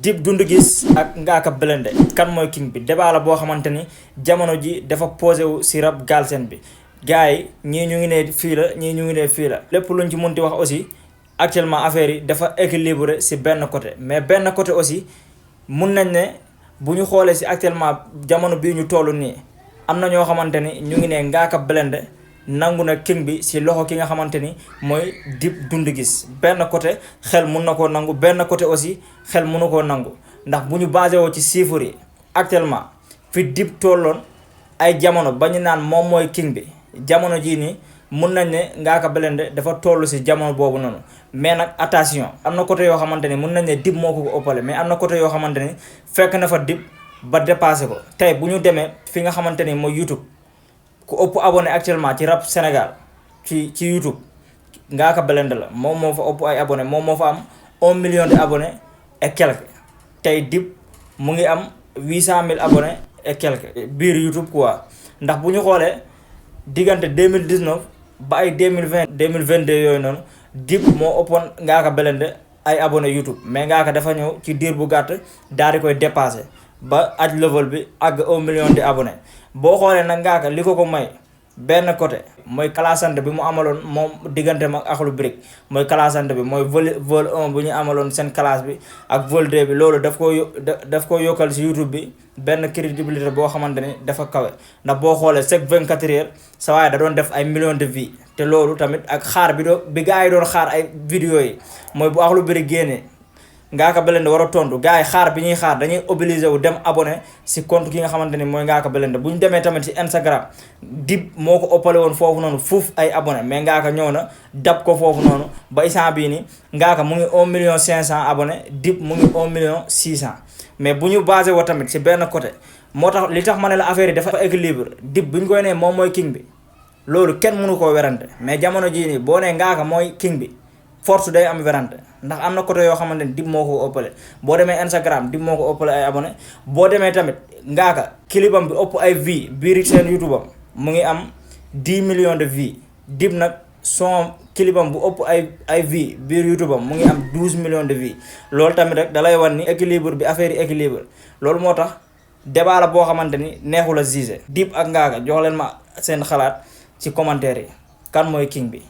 Dip Doundou Guiss ak Ngaaka Blindé kan mooy king bi débat la boo xamante ni jamono ji dafa posé wu si rap Galsen bi gars yi ñii ñu ngi ne fii la ñii ñu ngi ne fii la lépp luñ ci munti wax aussi actuellement affaire yi dafa équilibré si benn côté mais benn côté aussi mun nañ ne bu ñu xoolee si actuellement jamono bii ñu toll nii am na ñoo xamante ni ñu ngi ne Ngaaka Blindé nangu na king bi si loxo ki nga xamante ni mooy Dip Doundou Guiss benn côté xel mun na koo nangu benn côté aussi xel mënu koo nangu ndax bu ñu basé woo ci chiffres yi actuellement fi Dip tolloon ay jamono ba ñu naan moom mooy king bi jamono jii nii mun nañ ne Ngaaka Blindé dafa toll si jamono boobu noonu mais nag attention am na côté yoo xamante ni mun nañ ne Dip moo ko ëppale mais am na côté yoo xamante ni fekk na fa Dip ba dépassé ko tey bu ñu demee fi nga xamante ni mooy YouTube ku ëpp abonné actuellement ci rap Sénégal ci YouTube Ngaaka Blindé la moom moo fa ëpp ay abonné moom moo fa am 1 million de abonnés et quelques tey Dip mu ngi am 800 000 abonnés et quelques biir YouTube quoi ndax bu ñu xoolee diggante 2019 ba ay 2020 2022 yooyu noonu Dip moo ëppoon Ngaaka Blindé ay abonnés YouTube mais Ngaaka dafa ñëw ci diir bu gàtt daal di koy dépassé ba aj level bi àgg 1 million de abonnés boo xoolee nag Ngaaka li ko may benn côté mooy classante bi mu amaloon moom diggante ak Akhlou Brick mooy classante bi mooy vol 1 bu ñu amaloon seen classe bi ak vol 2 bi loolu daf ko yokkal si YouTube bi benn crédibilité boo xamante ni dafa kawe ndax boo xoolee chaque 24 heures sa waaye da doon def ay millions de vues te loolu tamit ak xaar bi gars yi doon xaar ay vidéo yi mooy bu Akhlou Brick génnee Ngaaka Blindé war a tontu gars yi xaar bi ñuy xaar dañuy obligé wu dem abonné si compte ki nga xamante ni mooy Ngaaka Blindé bu ñu demee tamit si Instagram Dip moo ko ëppale woon foofu noonu fuuf ay abonné mais Ngaaka ñëw na dab ko foofu noonu ba instant bii nii Ngaaka mu ngi 1 million 500 abonné Dip mu ngi 1 million 600 mais bu ñu basé woo tamit si benn côté moo tax li tax ma ne la affaire yi dafa équilibre Dip bu ñu koy nee moom mooy king bi loolu kenn mënu koo werante mais jamono jii nii boo nee Ngaaka mooy king bi force day am werante ndax am na côté yoo xamante ni Dip moo ko ëppale boo demee Instagram Dip moo ko ëppale ay abonné boo demee tamit Ngaaka kilibam bi ëpp ay vues biir seen YouTube am mu ngi am 10 millions de vues Dip nag son kilibam bu ëpp ay vues biir YouTube am mu ngi am 12 millions de vues loolu tamit rek dalay wan ni équilibre bi affaire yi équilibre loolu moo tax débat la boo xamante ni neexul a gisé Dip ak Ngaaka jox leen ma seen xalaat ci commentaire yi kan mooy king bi